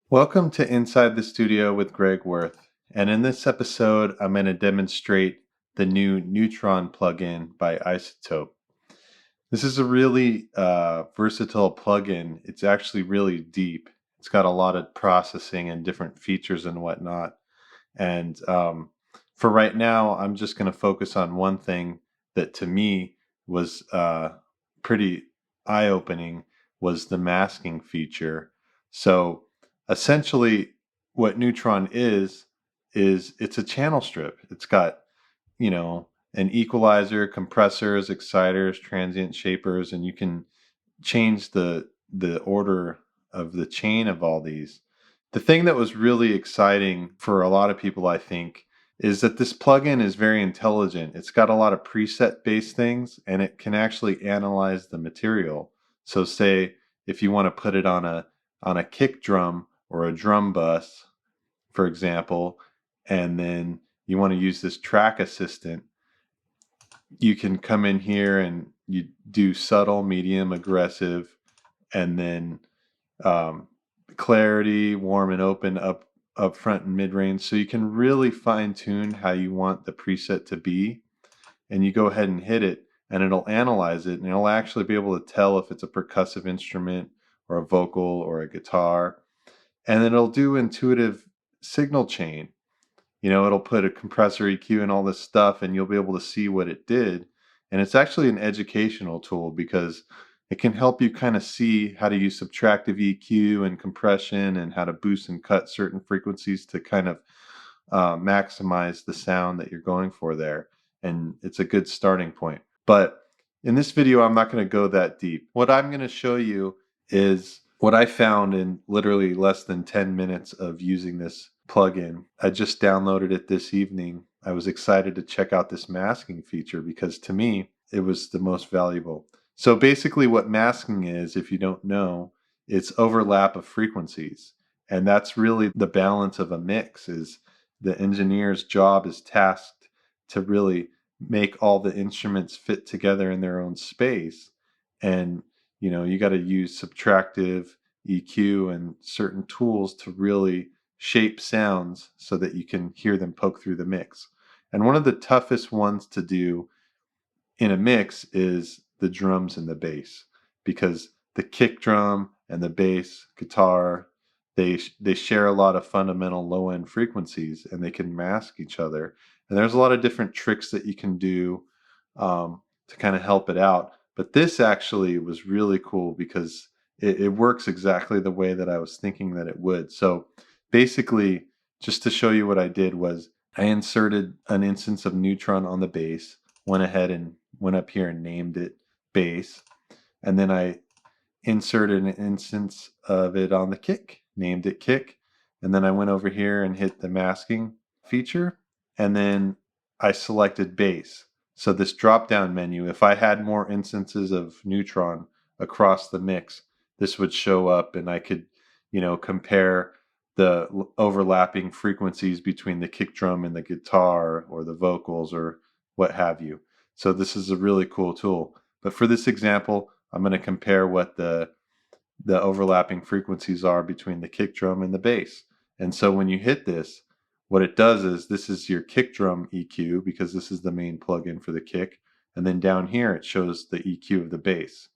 Welcome to Inside the Studio with Greg Wurth. And in this episode, I'm going to demonstrate the new NEUTRON plugin by iZotope. This is a really versatile plugin. It's actually really deep. It's got a lot of processing and different features and whatnot. And for right now, I'm just going to focus on one thing that to me was pretty eye-opening was the masking feature. So essentially what NEUTRON is it's a channel strip. It's got, an equalizer, compressors, exciters, transient shapers, and you can change the order of the chain of all these. The thing that was really exciting for a lot of people, I think, is that this plugin is very intelligent. It's got a lot of preset-based things, and it can actually analyze the material. So say if you want to put it on a kick drum or a drum bus, for example, and then you want to use this track assistant, you can come in here and you do subtle, medium, aggressive, and then clarity, warm and open, up front and mid range. So you can really fine tune how you want the preset to be, and you go ahead and hit it and it'll analyze it, and it'll actually be able to tell if it's a percussive instrument or a vocal or a guitar. And then it'll do intuitive signal chain. It'll put a compressor EQ and all this stuff, and you'll be able to see what it did. And it's actually an educational tool because it can help you kind of see how to use subtractive EQ and compression and how to boost and cut certain frequencies to kind of maximize the sound that you're going for there. And it's a good starting point. But in this video, I'm not going to go that deep. What I'm going to show you is what I found in literally less than 10 minutes of using this plugin. I just downloaded it this evening. I was excited to check out this masking feature because to me, it was the most valuable. So basically what masking is, if you don't know, it's overlap of frequencies. And that's really the balance of a mix. Is the engineer's job is tasked to really make all the instruments fit together in their own space. And you got to use subtractive EQ and certain tools to really shape sounds so that you can hear them poke through the mix. And one of the toughest ones to do in a mix is the drums and the bass, because the kick drum and the bass guitar, they share a lot of fundamental low end frequencies, and they can mask each other. And there's a lot of different tricks that you can do to kind of help it out. But this actually was really cool because it works exactly the way that I was thinking that it would. So basically, just to show you what I did was I inserted an instance of NEUTRON on the bass, went ahead and went up here and named it bass. And then I inserted an instance of it on the kick, named it kick. And then I went over here and hit the masking feature. And then I selected bass. So this drop-down menu, if I had more instances of NEUTRON across the mix, this would show up, and I could, compare the overlapping frequencies between the kick drum and the guitar or the vocals or what have you. So this is a really cool tool. But for this example, I'm going to compare what the overlapping frequencies are between the kick drum and the bass. And so when you hit this, what it does is this is your kick drum EQ, because this is the main plugin for the kick. And then down here, it shows the EQ of the bass.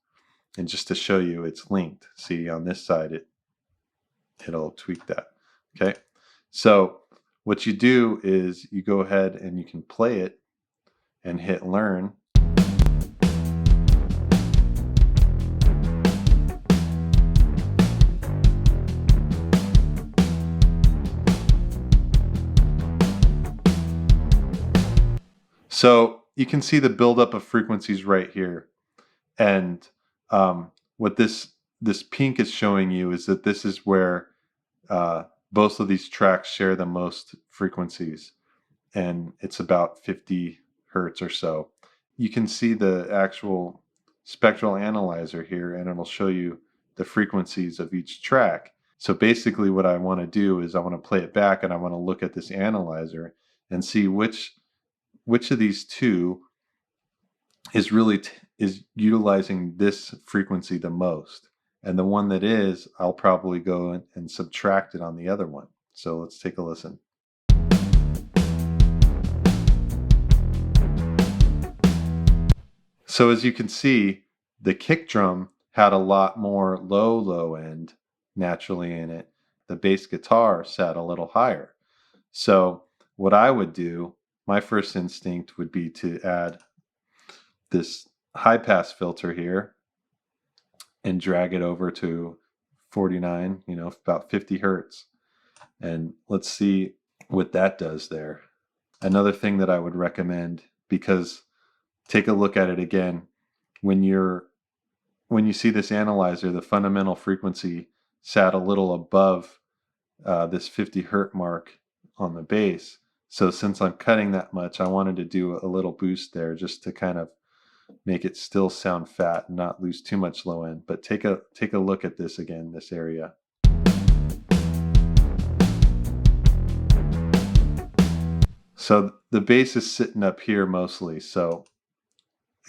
And just to show you, it's linked. See, on this side, it'll tweak that. Okay. So what you do is you go ahead and you can play it and hit learn. So you can see the buildup of frequencies right here. And what this pink is showing you is that this is where both of these tracks share the most frequencies. And it's about 50 hertz or so. You can see the actual spectral analyzer here, and it'll show you the frequencies of each track. So basically what I want to do is I want to play it back, and I want to look at this analyzer and see which of these two is really is utilizing this frequency the most. And the one that is, I'll probably go and subtract it on the other one. So let's take a listen. So as you can see, the kick drum had a lot more low end naturally in it. The bass guitar sat a little higher. So what I would do, my first instinct would be to add this high pass filter here and drag it over to 49, about 50 hertz. And let's see what that does there. Another thing that I would recommend, because take a look at it again, when you see this analyzer, the fundamental frequency sat a little above this 50 hertz mark on the bass. So since I'm cutting that much, I wanted to do a little boost there just to kind of make it still sound fat and not lose too much low end. But take a look at this again, this area. So the bass is sitting up here mostly. So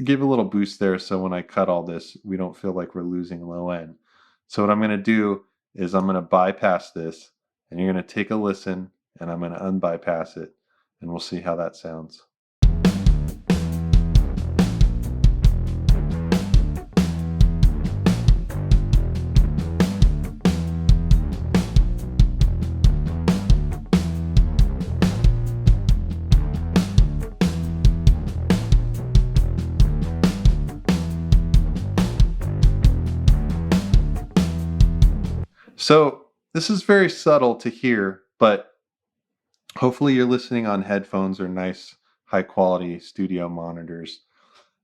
give a little boost there so when I cut all this, we don't feel like we're losing low end. So what I'm going to do is I'm going to bypass this, and you're going to take a listen, and I'm going to unbypass it, and we'll see how that sounds. So this is very subtle to hear, but hopefully you're listening on headphones or nice high quality studio monitors.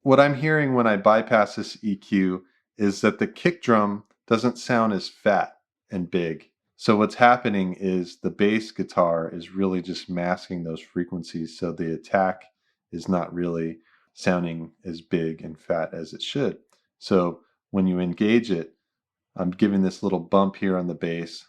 What I'm hearing when I bypass this EQ is that the kick drum doesn't sound as fat and big. So what's happening is the bass guitar is really just masking those frequencies, so the attack is not really sounding as big and fat as it should. So when you engage it, I'm giving this little bump here on the bass,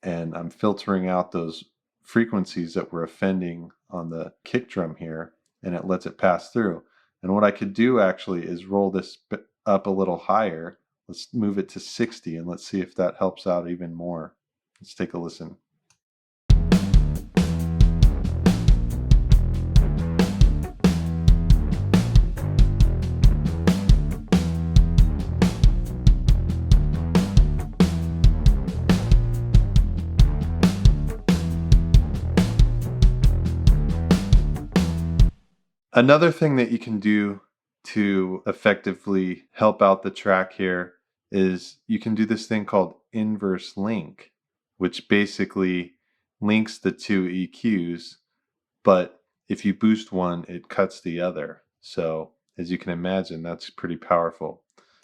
and I'm filtering out those frequencies that were offending on the kick drum here, and it lets it pass through. And what I could do actually is roll this up a little higher. Let's move it to 60, and let's see if that helps out even more. Let's take a listen. Another thing that you can do to effectively help out the track here is you can do this thing called inverse link, which basically links the two EQs, but if you boost one, it cuts the other. So as you can imagine, that's pretty powerful.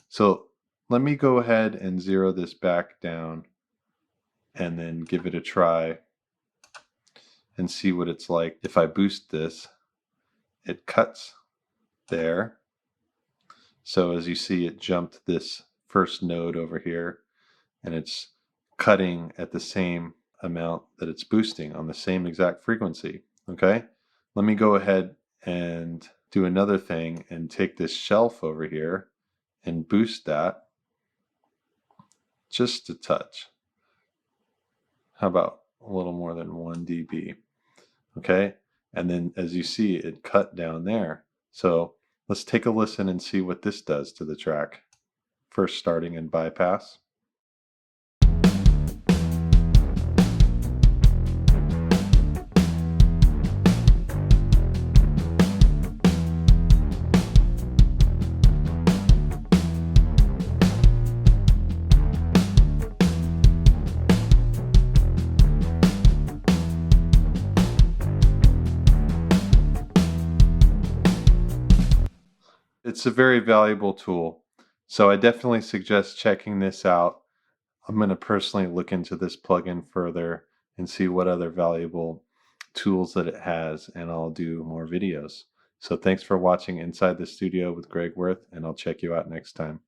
So let me go ahead and zero this back down and then give it a try and see what it's like if I boost this. It cuts there. So as you see, it jumped this first node over here, and it's cutting at the same amount that it's boosting on the same exact frequency. Okay, let me go ahead and do another thing and take this shelf over here and boost that just a touch. How about a little more than 1 dB? Okay. And then as you see, it cut down there. So let's take a listen and see what this does to the track. First starting in bypass. It's a very valuable tool, so I definitely suggest checking this out. I'm going to personally look into this plugin further and see what other valuable tools that it has, and I'll do more videos. So thanks for watching Inside the Studio with Greg Wurth, and I'll check you out next time.